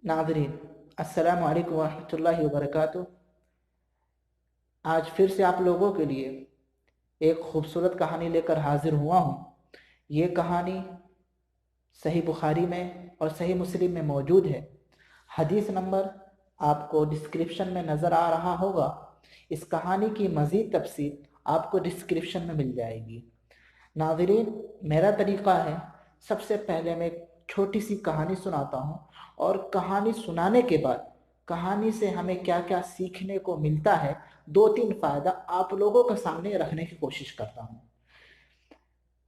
नाज़रीन, अस्सलामु अलैकुम वरहमतुल्लाहि वबरकातुहू। आज फिर से आप लोगों के लिए एक खूबसूरत कहानी लेकर हाजिर हुआ हूँ। ये कहानी सही बुखारी में और सही मुस्लिम में मौजूद है। हदीस नंबर आपको डिस्क्रिप्शन में नज़र आ रहा होगा। इस कहानी की मज़ीद तफसील आपको डिस्क्रिप्शन में मिल जाएगी। नाज़रीन, मेरा तरीक़ा है, सबसे पहले मैं एक छोटी सी कहानी सुनाता हूँ और कहानी सुनाने के बाद कहानी से हमें क्या क्या सीखने को मिलता है, दो तीन फ़ायदा आप लोगों के सामने रखने की कोशिश करता हूँ।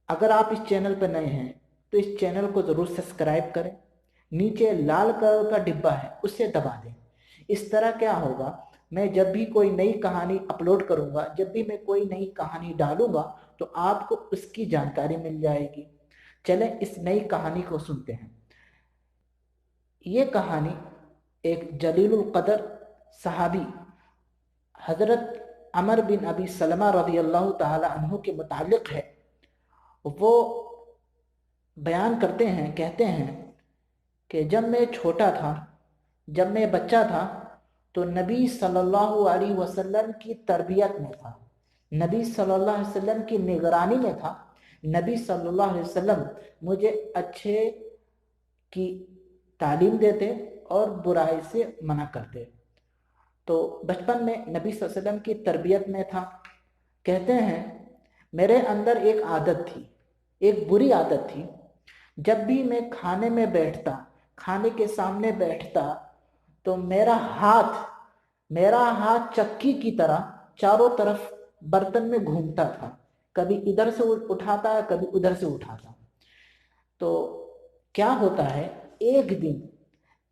अगर आप इस चैनल पर नए हैं तो इस चैनल को ज़रूर सब्सक्राइब करें। नीचे लाल कलर का डिब्बा है, उससे दबा दें। इस तरह क्या होगा, मैं जब भी कोई नई कहानी अपलोड करूँगा, जब भी मैं कोई नई कहानी डालूँगा तो आपको उसकी जानकारी मिल जाएगी। चलें इस नई कहानी को सुनते हैं। ये कहानी एक जलीलुल क़दर सहाबी हज़रत अमर बिन अबी सलमा रज़ियल्लाहु ताला अन्हु के मुतालिक है। वो बयान करते हैं, कहते हैं कि जब मैं छोटा था, जब मैं बच्चा था तो नबी सल्लल्लाहु अलैहि वसल्लम की तरबियत में था, नबी सल्लल्लाहु अलैहि वसल्लम की निगरानी में था। नबी सल्लल्लाहु अलैहि वसल्लम मुझे अच्छे की तालीम देते और बुराई से मना करते। तो बचपन में नबी सल्लल्लाहु अलैहि वसल्लम की तरबियत में था। कहते हैं मेरे अंदर एक आदत थी, एक बुरी आदत थी। जब भी मैं खाने में बैठता, खाने के सामने बैठता तो मेरा हाथ चक्की की तरह चारों तरफ बर्तन में घूमता था। कभी इधर से उठाता, कभी उधर से उठाता। तो क्या होता है, एक दिन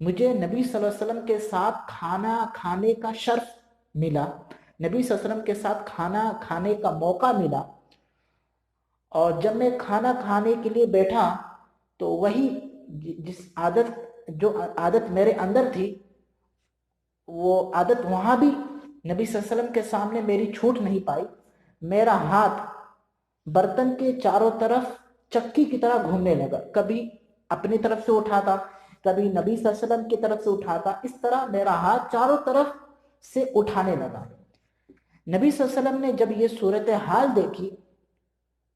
मुझे नबी सल्लल्लाहु अलैहि वसल्लम के साथ खाना खाने का शर्फ मिला, नबी सल्लल्लाहु अलैहि वसल्लम के साथ खाना खाने का मौका मिला। और जब मैं खाना खाने के लिए बैठा तो वही जो आदत मेरे अंदर थी, वो आदत वहाँ भी नबी सल्लल्लाहु अलैहि वसल्लम के सामने मेरी छूट नहीं पाई। मेरा हाथ बर्तन के चारों तरफ चक्की की तरह घूमने लगा। कभी अपनी तरफ से उठाता, कभी नबी सल्लल्लाहु अलैहि वसल्लम की तरफ से उठाता। इस तरह मेरा हाथ चारों तरफ से उठाने लगा। नबी सल्लल्लाहु अलैहि वसल्लम ने जब ये सूरत हाल देखी,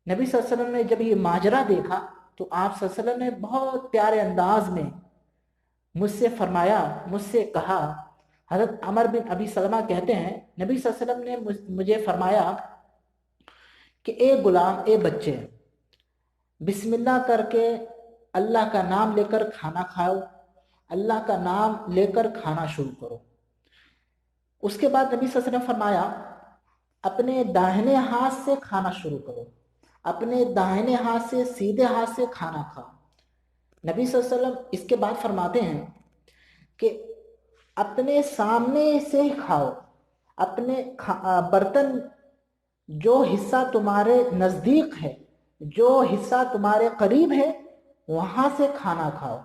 नबी सल्लल्लाहु अलैहि वसल्लम ने जब ये माजरा देखा तो आप सल्लल्लाहु अलैहि वसल्लम ने बहुत प्यारे अंदाज में मुझसे फरमाया, मुझसे कहा। हज़रत अमर बिन अबी सलमा कहते हैं नबी सल्लल्लाहु अलैहि वसल्लम ने मुझे फरमाया कि ए गुलाम, ए बच्चे, बिस्मिल्लाह करके अल्लाह का नाम लेकर खाना खाओ, अल्लाह का नाम लेकर खाना शुरू करो। उसके बाद नबी सल्लल्लाहु अलैहि वसल्लम फरमाया अपने दाहिने हाथ से खाना शुरू करो, अपने दाहिने हाथ से, सीधे हाथ से खाना खाओ। नबी सल्लल्लाहु अलैहि वसल्लम इसके बाद फरमाते हैं कि अपने सामने से ही खाओ, अपने बर्तन जो हिस्सा तुम्हारे नज़दीक है, जो हिस्सा तुम्हारे करीब है, वहां से खाना खाओ।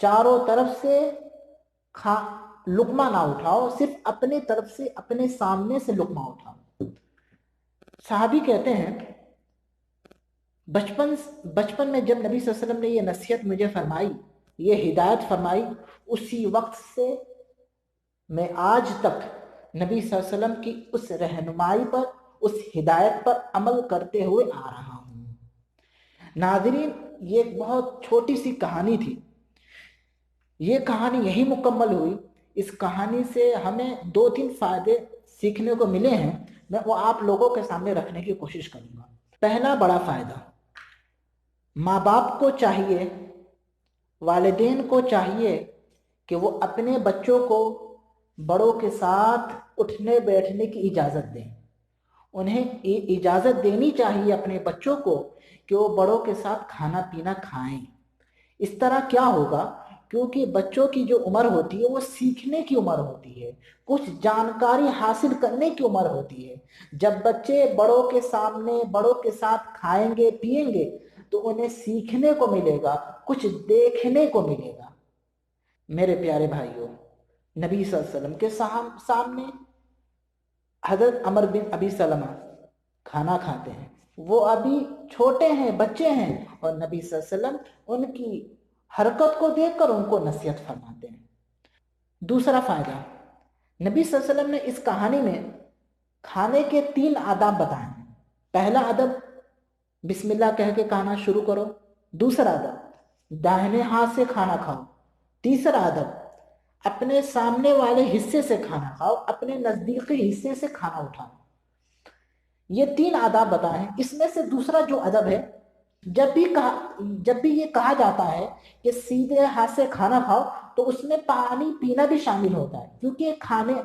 चारों तरफ से खा लुकमा ना उठाओ, सिर्फ अपने तरफ से, अपने सामने से लुकमा उठाओ। साहबी कहते हैं बचपन बचपन में जब नबी सल्लल्लाहु अलैहि वसल्लम ने ये नसीहत मुझे फरमाई, ये हिदायत फरमाई, उसी वक्त से मैं आज तक नबी सल्लल्लाहु अलैहि वसल्लम की उस रहनुमाई पर, उस हिदायत पर अमल करते हुए आ रहा हूँ। नाज़रीन, ये एक बहुत छोटी सी कहानी थी। ये कहानी यही मुकम्मल हुई। इस कहानी से हमें दो तीन फायदे सीखने को मिले हैं, मैं वो आप लोगों के सामने रखने की कोशिश करूंगा। पहला बड़ा फायदा, माँ बाप को चाहिए, वालिदैन को चाहिए कि वो अपने बच्चों को बड़ों के साथ उठने बैठने की इजाज़त दें। उन्हें इजाज़त देनी चाहिए अपने बच्चों को कि वो बड़ों के साथ खाना पीना खाएं। इस तरह क्या होगा, क्योंकि बच्चों की जो उम्र होती है वो सीखने की उम्र होती है, कुछ जानकारी हासिल करने की उम्र होती है। जब बच्चे बड़ों के सामने, बड़ों के साथ खाएंगे पिएंगे तो उन्हें सीखने को मिलेगा, कुछ देखने को मिलेगा। मेरे प्यारे भाइयों, नबी सल्लल्लाहु अलैहि वसल्लम के सामने हजरत अमर बिन अबी सलमा खाना खाते हैं। वो अभी छोटे हैं, बच्चे हैं, और नबी सल्लल्लाहु अलैहि वसल्लम उनकी हरकत को देखकर उनको नसीहत फरमाते हैं। دوسرا فائدہ، نبی صلی اللہ علیہ وسلم نے اس کہانی میں کھانے کے 3 آداب بتائے ہیں۔ پہلا ادب، بسم اللہ کہہ کے کھانا شروع کرو۔ دوسرا ادب، داہنے ہاتھ سے کھانا کھاؤ۔ تیسرا ادب، اپنے سامنے والے حصے سے کھانا کھاؤ، اپنے نزدیکی حصے سے کھانا اٹھاؤ۔ یہ 3 آداب بتائے ہیں۔ اس میں سے دوسرا جو ادب ہے، جب بھی یہ کہا جاتا ہے کہ سیدھے ہاتھ سے کھانا کھاؤ، تو اس میں پانی پینا بھی شامل ہوتا ہے، کیونکہ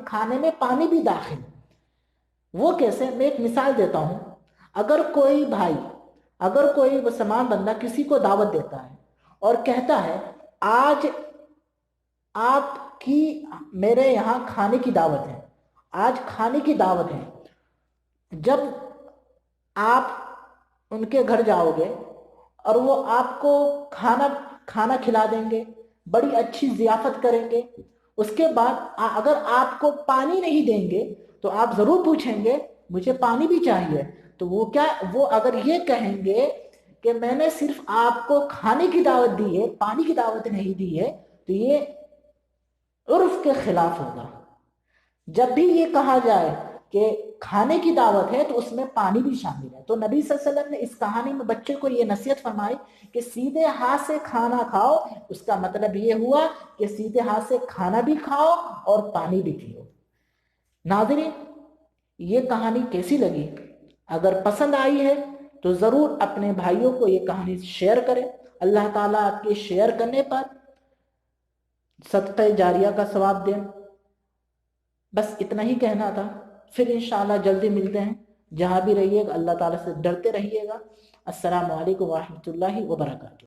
کھانے میں پانی بھی داخل ہے۔ وہ کیسے؟ میں ایک مثال دیتا ہوں۔ اگر کوئی مسلمان بندہ کسی کو دعوت دیتا ہے اور کہتا ہے آج آپ کی میرے یہاں کھانے کی دعوت ہے، آج کھانے کی دعوت ہے، جب آپ ان کے گھر جاؤ گے اور وہ آپ کو کھانا کھلا دیں گے، بڑی اچھی ضیافت کریں گے، اس کے بعد اگر آپ کو پانی نہیں دیں گے تو آپ ضرور پوچھیں گے مجھے پانی بھی چاہیے۔ تو وہ اگر یہ کہیں گے کہ میں نے صرف آپ کو کھانے کی دعوت دی ہے، پانی کی دعوت نہیں دی ہے، تو یہ عرف کے خلاف ہوگا۔ جب بھی یہ کہا جائے کہ کھانے کی دعوت ہے تو اس میں پانی بھی شامل ہے۔ تو نبی صلی اللہ علیہ وسلم نے اس کہانی میں بچے کو یہ نصیحت فرمائی کہ سیدھے ہاتھ سے کھانا کھاؤ۔ اس کا مطلب یہ ہوا کہ سیدھے ہاتھ سے کھانا بھی کھاؤ اور پانی بھی پیو۔ ناظرین، یہ کہانی کیسی لگی؟ اگر پسند آئی ہے تو ضرور اپنے بھائیوں کو یہ کہانی شیئر کریں۔ اللہ تعالیٰ آپ کے شیئر کرنے پر صدقہ جاریہ کا ثواب دیں۔ بس اتنا ہی کہنا تھا۔ پھر انشاءاللہ جلدی ملتے ہیں۔ جہاں بھی رہیے گا اللہ تعالیٰ سے ڈرتے رہیے گا۔ السلام علیکم ورحمۃ اللہ وبرکاتہ۔